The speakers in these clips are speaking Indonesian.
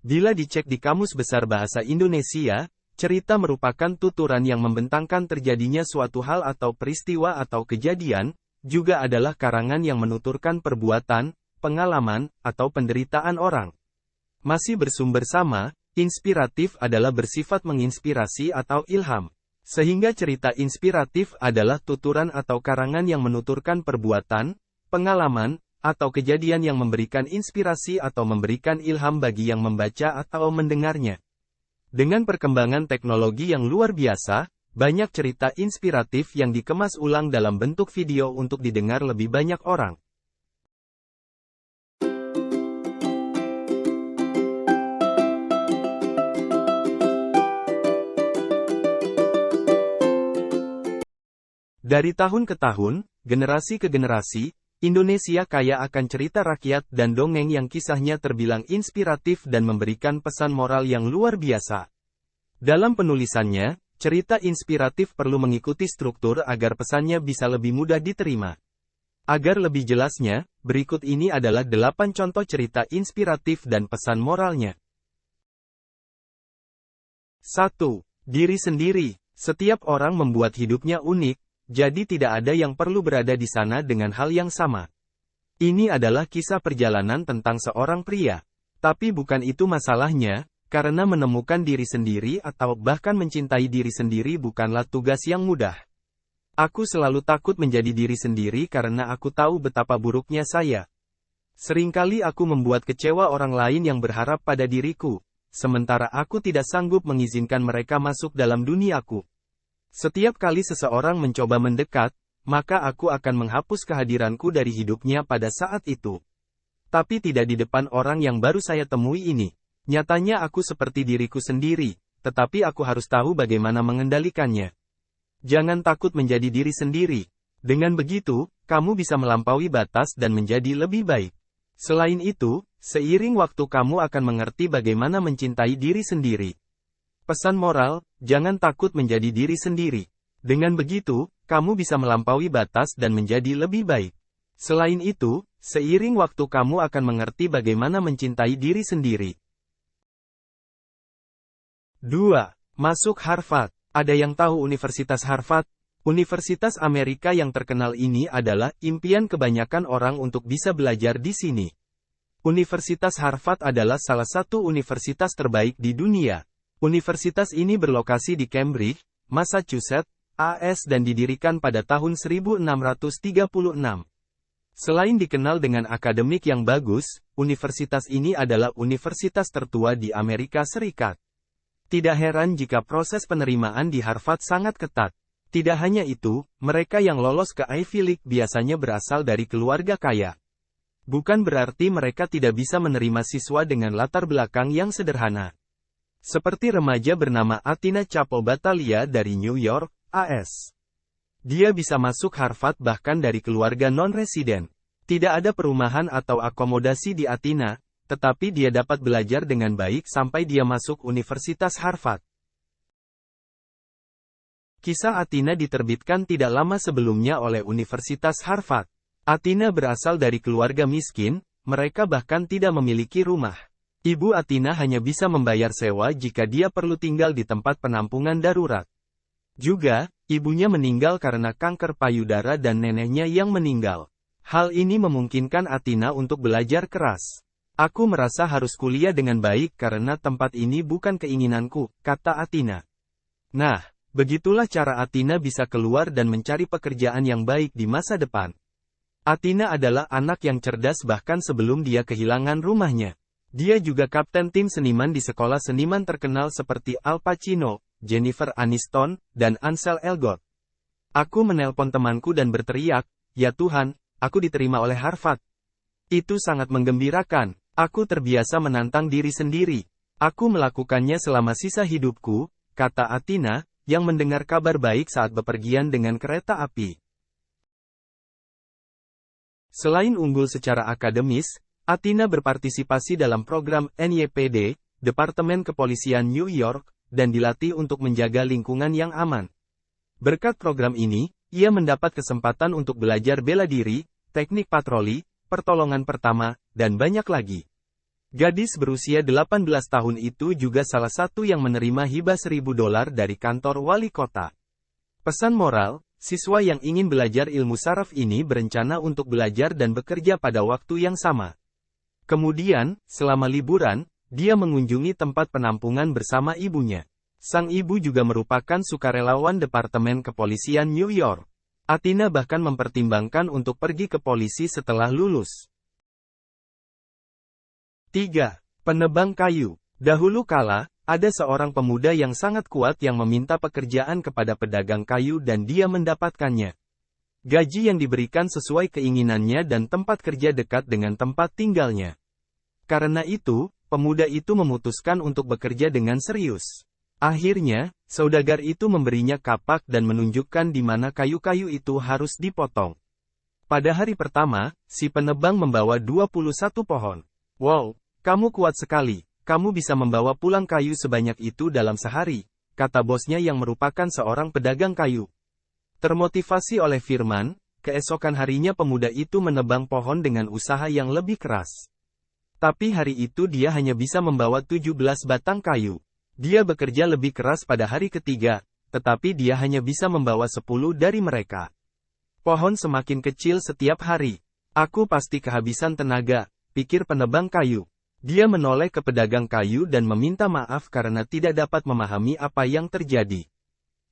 Bila dicek di Kamus Besar Bahasa Indonesia, cerita merupakan tuturan yang membentangkan terjadinya suatu hal atau peristiwa atau kejadian, juga adalah karangan yang menuturkan perbuatan, pengalaman, atau penderitaan orang. Masih bersumber sama, inspiratif adalah bersifat menginspirasi atau ilham. Sehingga cerita inspiratif adalah tuturan atau karangan yang menuturkan perbuatan, pengalaman, atau kejadian yang memberikan inspirasi atau memberikan ilham bagi yang membaca atau mendengarnya. Dengan perkembangan teknologi yang luar biasa, banyak cerita inspiratif yang dikemas ulang dalam bentuk video untuk didengar lebih banyak orang. Dari tahun ke tahun, generasi ke generasi, Indonesia kaya akan cerita rakyat dan dongeng yang kisahnya terbilang inspiratif dan memberikan pesan moral yang luar biasa. Dalam penulisannya, cerita inspiratif perlu mengikuti struktur agar pesannya bisa lebih mudah diterima. Agar lebih jelasnya, berikut ini adalah 8 contoh cerita inspiratif dan pesan moralnya. 1. Diri sendiri. Setiap orang membuat hidupnya unik, jadi tidak ada yang perlu berada di sana dengan hal yang sama. Ini adalah kisah perjalanan tentang seorang pria. Tapi bukan itu masalahnya, karena menemukan diri sendiri atau bahkan mencintai diri sendiri bukanlah tugas yang mudah. Aku selalu takut menjadi diri sendiri karena aku tahu betapa buruknya saya. Seringkali aku membuat kecewa orang lain yang berharap pada diriku, sementara aku tidak sanggup mengizinkan mereka masuk dalam duniaku. Setiap kali seseorang mencoba mendekat, maka aku akan menghapus kehadiranku dari hidupnya pada saat itu. Tapi tidak di depan orang yang baru saya temui ini. Nyatanya aku seperti diriku sendiri, tetapi aku harus tahu bagaimana mengendalikannya. Jangan takut menjadi diri sendiri. Dengan begitu, kamu bisa melampaui batas dan menjadi lebih baik. Selain itu, seiring waktu kamu akan mengerti bagaimana mencintai diri sendiri. Pesan moral, jangan takut menjadi diri sendiri. Dengan begitu, kamu bisa melampaui batas dan menjadi lebih baik. Selain itu, seiring waktu kamu akan mengerti bagaimana mencintai diri sendiri. 2. Masuk Harvard. Ada yang tahu Universitas Harvard? Universitas Amerika yang terkenal ini adalah impian kebanyakan orang untuk bisa belajar di sini. Universitas Harvard adalah salah satu universitas terbaik di dunia. Universitas ini berlokasi di Cambridge, Massachusetts, AS dan didirikan pada tahun 1636. Selain dikenal dengan akademik yang bagus, universitas ini adalah universitas tertua di Amerika Serikat. Tidak heran jika proses penerimaan di Harvard sangat ketat. Tidak hanya itu, mereka yang lolos ke Ivy League biasanya berasal dari keluarga kaya. Bukan berarti mereka tidak bisa menerima siswa dengan latar belakang yang sederhana. Seperti remaja bernama Athena Chapel Battaglia dari New York, AS. Dia bisa masuk Harvard bahkan dari keluarga non-residen. Tidak ada perumahan atau akomodasi di Athena, tetapi dia dapat belajar dengan baik sampai dia masuk Universitas Harvard. Kisah Athena diterbitkan tidak lama sebelumnya oleh Universitas Harvard. Athena berasal dari keluarga miskin, mereka bahkan tidak memiliki rumah. Ibu Athena hanya bisa membayar sewa jika dia perlu tinggal di tempat penampungan darurat. Juga, ibunya meninggal karena kanker payudara dan neneknya yang meninggal. Hal ini memungkinkan Athena untuk belajar keras. Aku merasa harus kuliah dengan baik karena tempat ini bukan keinginanku, kata Athena. Nah, begitulah cara Athena bisa keluar dan mencari pekerjaan yang baik di masa depan. Athena adalah anak yang cerdas bahkan sebelum dia kehilangan rumahnya. Dia juga kapten tim seniman di sekolah seniman terkenal seperti Al Pacino, Jennifer Aniston, dan Ansel Elgort. Aku menelpon temanku dan berteriak, "Ya Tuhan, aku diterima oleh Harvard." Itu sangat menggembirakan. Aku terbiasa menantang diri sendiri. Aku melakukannya selama sisa hidupku, kata Athena, yang mendengar kabar baik saat bepergian dengan kereta api. Selain unggul secara akademis, Athena berpartisipasi dalam program NYPD, Departemen Kepolisian New York, dan dilatih untuk menjaga lingkungan yang aman. Berkat program ini, ia mendapat kesempatan untuk belajar bela diri, teknik patroli, pertolongan pertama, dan banyak lagi. Gadis berusia 18 tahun itu juga salah satu yang menerima hibah $1.000 dari kantor wali kota. Pesan moral, siswa yang ingin belajar ilmu saraf ini berencana untuk belajar dan bekerja pada waktu yang sama. Kemudian, selama liburan, dia mengunjungi tempat penampungan bersama ibunya. Sang ibu juga merupakan sukarelawan Departemen Kepolisian New York. Athena bahkan mempertimbangkan untuk pergi ke polisi setelah lulus. 3. Penebang kayu. Dahulu kala, ada seorang pemuda yang sangat kuat yang meminta pekerjaan kepada pedagang kayu dan dia mendapatkannya. Gaji yang diberikan sesuai keinginannya dan tempat kerja dekat dengan tempat tinggalnya. Karena itu, pemuda itu memutuskan untuk bekerja dengan serius. Akhirnya, saudagar itu memberinya kapak dan menunjukkan di mana kayu-kayu itu harus dipotong. Pada hari pertama, si penebang membawa 21 pohon. "Wow, kamu kuat sekali. Kamu bisa membawa pulang kayu sebanyak itu dalam sehari," kata bosnya yang merupakan seorang pedagang kayu. Termotivasi oleh firman, keesokan harinya pemuda itu menebang pohon dengan usaha yang lebih keras. Tapi hari itu dia hanya bisa membawa 17 batang kayu. Dia bekerja lebih keras pada hari ketiga, tetapi dia hanya bisa membawa 10 dari mereka. Pohon semakin kecil setiap hari. "Aku pasti kehabisan tenaga," pikir penebang kayu. Dia menoleh ke pedagang kayu dan meminta maaf karena tidak dapat memahami apa yang terjadi.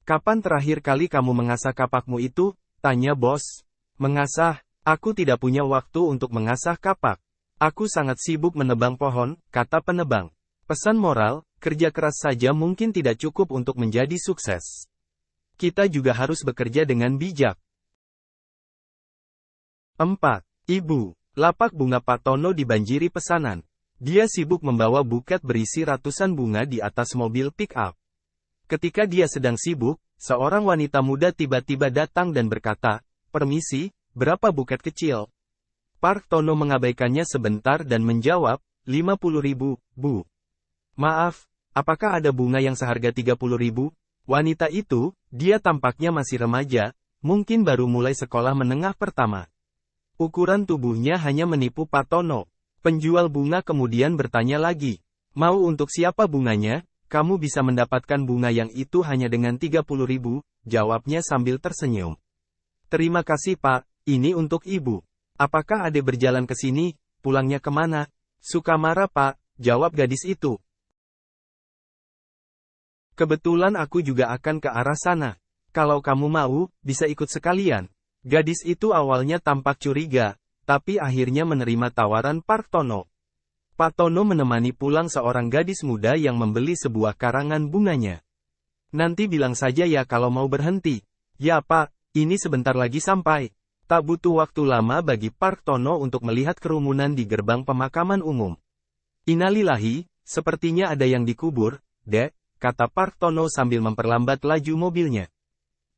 "Kapan terakhir kali kamu mengasah kapakmu itu?" tanya bos. "Mengasah? Aku tidak punya waktu untuk mengasah kapak. Aku sangat sibuk menebang pohon," kata penebang. Pesan moral, kerja keras saja mungkin tidak cukup untuk menjadi sukses. Kita juga harus bekerja dengan bijak. 4. Ibu. Lapak bunga Pak Tono dibanjiri pesanan. Dia sibuk membawa buket berisi ratusan bunga di atas mobil pick-up. Ketika dia sedang sibuk, seorang wanita muda tiba-tiba datang dan berkata, "Permisi, berapa buket kecil?" Pak Tono mengabaikannya sebentar dan menjawab, 50.000, Bu. "Maaf, apakah ada bunga yang seharga 30.000? Wanita itu, dia tampaknya masih remaja, mungkin baru mulai sekolah menengah pertama. Ukuran tubuhnya hanya menipu Pak Tono. Penjual bunga kemudian bertanya lagi, "Mau untuk siapa bunganya? Kamu bisa mendapatkan bunga yang itu hanya dengan 30.000, jawabnya sambil tersenyum. "Terima kasih Pak, ini untuk Ibu." "Apakah Ade berjalan ke sini? Pulangnya kemana?" "Sukamara Pak," jawab gadis itu. "Kebetulan aku juga akan ke arah sana. Kalau kamu mau, bisa ikut sekalian." Gadis itu awalnya tampak curiga, tapi akhirnya menerima tawaran Pak Tono. Pak Tono menemani pulang seorang gadis muda yang membeli sebuah karangan bunganya. "Nanti bilang saja ya kalau mau berhenti." "Ya Pak, ini sebentar lagi sampai." Tak butuh waktu lama bagi Pak Tono untuk melihat kerumunan di gerbang pemakaman umum. "Innalillahi, sepertinya ada yang dikubur, Dek," kata Pak Tono sambil memperlambat laju mobilnya.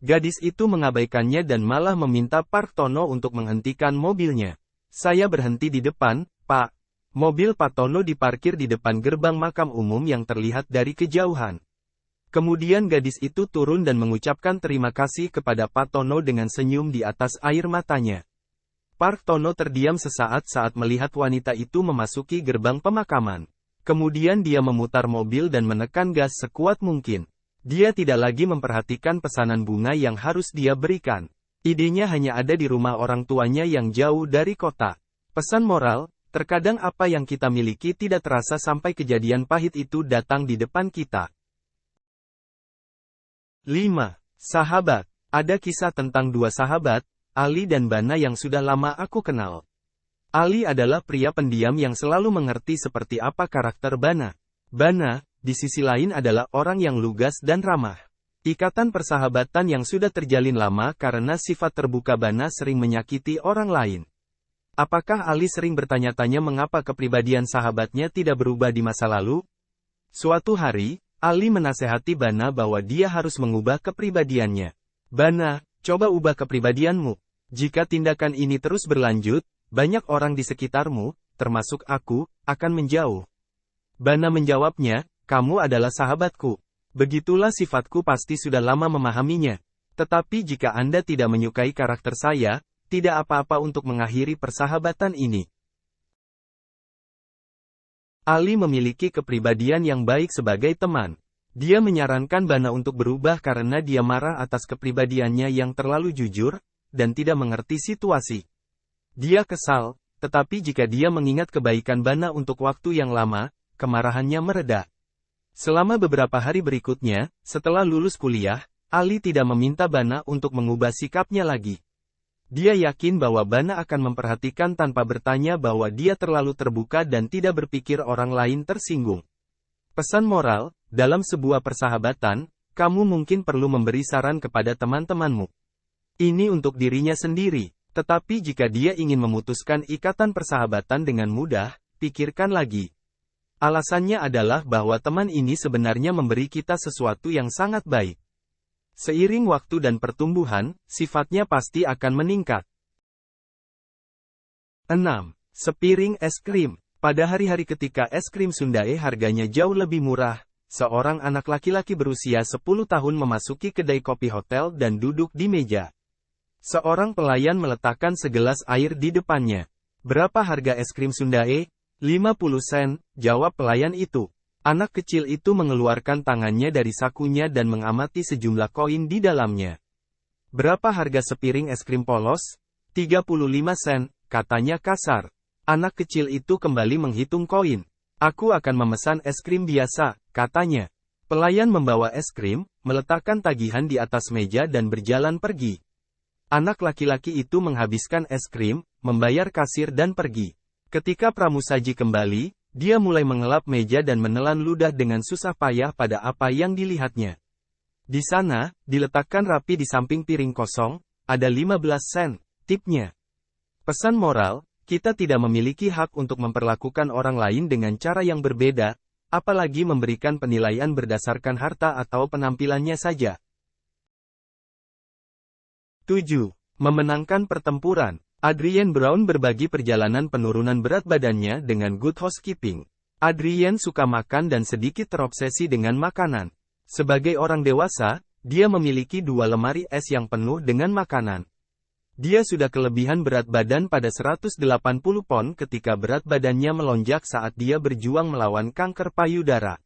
Gadis itu mengabaikannya dan malah meminta Pak Tono untuk menghentikan mobilnya. "Saya berhenti di depan, Pak." Mobil Pak Tono diparkir di depan gerbang makam umum yang terlihat dari kejauhan. Kemudian gadis itu turun dan mengucapkan terima kasih kepada Pak Tono dengan senyum di atas air matanya. Pak Tono terdiam sesaat saat melihat wanita itu memasuki gerbang pemakaman. Kemudian dia memutar mobil dan menekan gas sekuat mungkin. Dia tidak lagi memperhatikan pesanan bunga yang harus dia berikan. Idenya hanya ada di rumah orang tuanya yang jauh dari kota. Pesan moral, terkadang apa yang kita miliki tidak terasa sampai kejadian pahit itu datang di depan kita. 5. Sahabat. Ada kisah tentang dua sahabat, Ali dan Bana yang sudah lama aku kenal. Ali adalah pria pendiam yang selalu mengerti seperti apa karakter Bana. Bana, di sisi lain adalah orang yang lugas dan ramah. Ikatan persahabatan yang sudah terjalin lama karena sifat terbuka Bana sering menyakiti orang lain. Apakah Ali sering bertanya-tanya mengapa kepribadian sahabatnya tidak berubah di masa lalu? Suatu hari, Ali menasehati Bana bahwa dia harus mengubah kepribadiannya. "Bana, coba ubah kepribadianmu. Jika tindakan ini terus berlanjut, banyak orang di sekitarmu, termasuk aku, akan menjauh." Bana menjawabnya, "Kamu adalah sahabatku. Begitulah sifatku pasti sudah lama memahaminya. Tetapi jika Anda tidak menyukai karakter saya, tidak apa-apa untuk mengakhiri persahabatan ini." Ali memiliki kepribadian yang baik sebagai teman. Dia menyarankan Bana untuk berubah karena dia marah atas kepribadiannya yang terlalu jujur, dan tidak mengerti situasi. Dia kesal, tetapi jika dia mengingat kebaikan Bana untuk waktu yang lama, kemarahannya mereda. Selama beberapa hari berikutnya, setelah lulus kuliah, Ali tidak meminta Bana untuk mengubah sikapnya lagi. Dia yakin bahwa Bana akan memperhatikan tanpa bertanya bahwa dia terlalu terbuka dan tidak berpikir orang lain tersinggung. Pesan moral, dalam sebuah persahabatan, kamu mungkin perlu memberi saran kepada teman-temanmu. Ini untuk dirinya sendiri, tetapi jika dia ingin memutuskan ikatan persahabatan dengan mudah, pikirkan lagi. Alasannya adalah bahwa teman ini sebenarnya memberi kita sesuatu yang sangat baik. Seiring waktu dan pertumbuhan, sifatnya pasti akan meningkat. 6. Sepiring es krim. Pada hari-hari ketika es krim Sundae harganya jauh lebih murah, seorang anak laki-laki berusia 10 tahun memasuki kedai kopi hotel dan duduk di meja. Seorang pelayan meletakkan segelas air di depannya. Berapa harga es krim Sundae? 50 sen, jawab pelayan itu. Anak kecil itu mengeluarkan tangannya dari sakunya dan mengamati sejumlah koin di dalamnya. Berapa harga sepiring es krim polos? 35 sen, katanya kasar. Anak kecil itu kembali menghitung koin. Aku akan memesan es krim biasa, katanya. Pelayan membawa es krim, meletakkan tagihan di atas meja dan berjalan pergi. Anak laki-laki itu menghabiskan es krim, membayar kasir dan pergi. Ketika pramusaji kembali, dia mulai mengelap meja dan menelan ludah dengan susah payah pada apa yang dilihatnya. Di sana, diletakkan rapi di samping piring kosong, ada 15 sen, tipnya. Pesan moral, kita tidak memiliki hak untuk memperlakukan orang lain dengan cara yang berbeda, apalagi memberikan penilaian berdasarkan harta atau penampilannya saja. 7. Memenangkan pertempuran. Adrienne Brown berbagi perjalanan penurunan berat badannya dengan Good Housekeeping. Adrienne suka makan dan sedikit terobsesi dengan makanan. Sebagai orang dewasa, dia memiliki 2 lemari es yang penuh dengan makanan. Dia sudah kelebihan berat badan pada 180 pon ketika berat badannya melonjak saat dia berjuang melawan kanker payudara.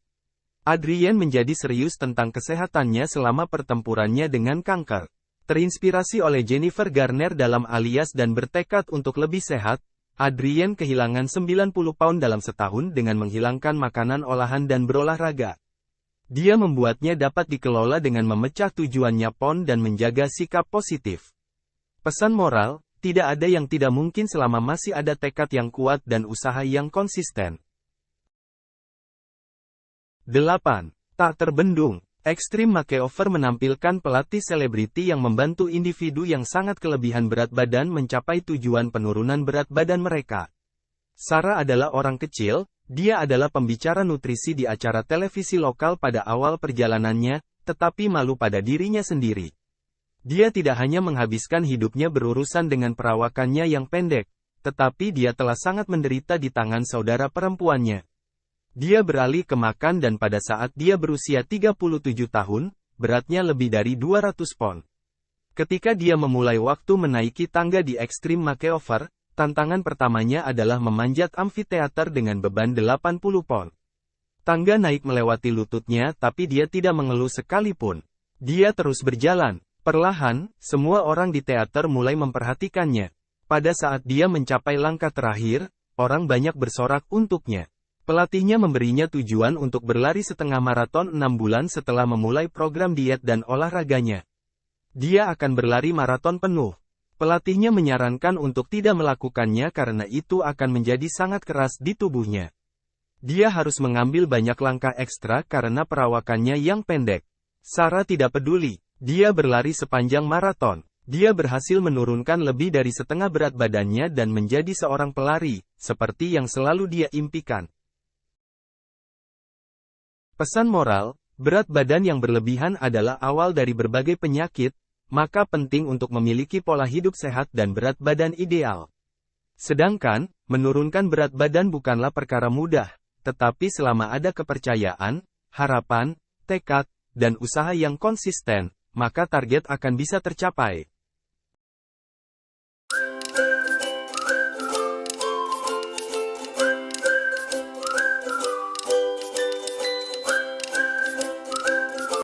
Adrienne menjadi serius tentang kesehatannya selama pertempurannya dengan kanker. Terinspirasi oleh Jennifer Garner dalam Alias dan bertekad untuk lebih sehat, Adrienne kehilangan 90 pound dalam setahun dengan menghilangkan makanan olahan dan berolahraga. Dia membuatnya dapat dikelola dengan memecah tujuannya PON dan menjaga sikap positif. Pesan moral, tidak ada yang tidak mungkin selama masih ada tekad yang kuat dan usaha yang konsisten. 8. Tak terbendung. Extreme Makeover menampilkan pelatih selebriti yang membantu individu yang sangat kelebihan berat badan mencapai tujuan penurunan berat badan mereka. Sarah adalah orang kecil, dia adalah pembicara nutrisi di acara televisi lokal pada awal perjalanannya, tetapi malu pada dirinya sendiri. Dia tidak hanya menghabiskan hidupnya berurusan dengan perawakannya yang pendek, tetapi dia telah sangat menderita di tangan saudara perempuannya. Dia beralih ke makan dan pada saat dia berusia 37 tahun, beratnya lebih dari 200 pon. Ketika dia memulai waktu menaiki tangga di Extreme Makeover, tantangan pertamanya adalah memanjat amfiteater dengan beban 80 pon. Tangga naik melewati lututnya tapi dia tidak mengeluh sekalipun. Dia terus berjalan. Perlahan, semua orang di teater mulai memperhatikannya. Pada saat dia mencapai langkah terakhir, orang banyak bersorak untuknya. Pelatihnya memberinya tujuan untuk berlari setengah maraton 6 bulan setelah memulai program diet dan olahraganya. Dia akan berlari maraton penuh. Pelatihnya menyarankan untuk tidak melakukannya karena itu akan menjadi sangat keras di tubuhnya. Dia harus mengambil banyak langkah ekstra karena perawakannya yang pendek. Sarah tidak peduli. Dia berlari sepanjang maraton. Dia berhasil menurunkan lebih dari setengah berat badannya dan menjadi seorang pelari, seperti yang selalu dia impikan. Pesan moral, berat badan yang berlebihan adalah awal dari berbagai penyakit, maka penting untuk memiliki pola hidup sehat dan berat badan ideal. Sedangkan, menurunkan berat badan bukanlah perkara mudah, tetapi selama ada kepercayaan, harapan, tekad, dan usaha yang konsisten, maka target akan bisa tercapai.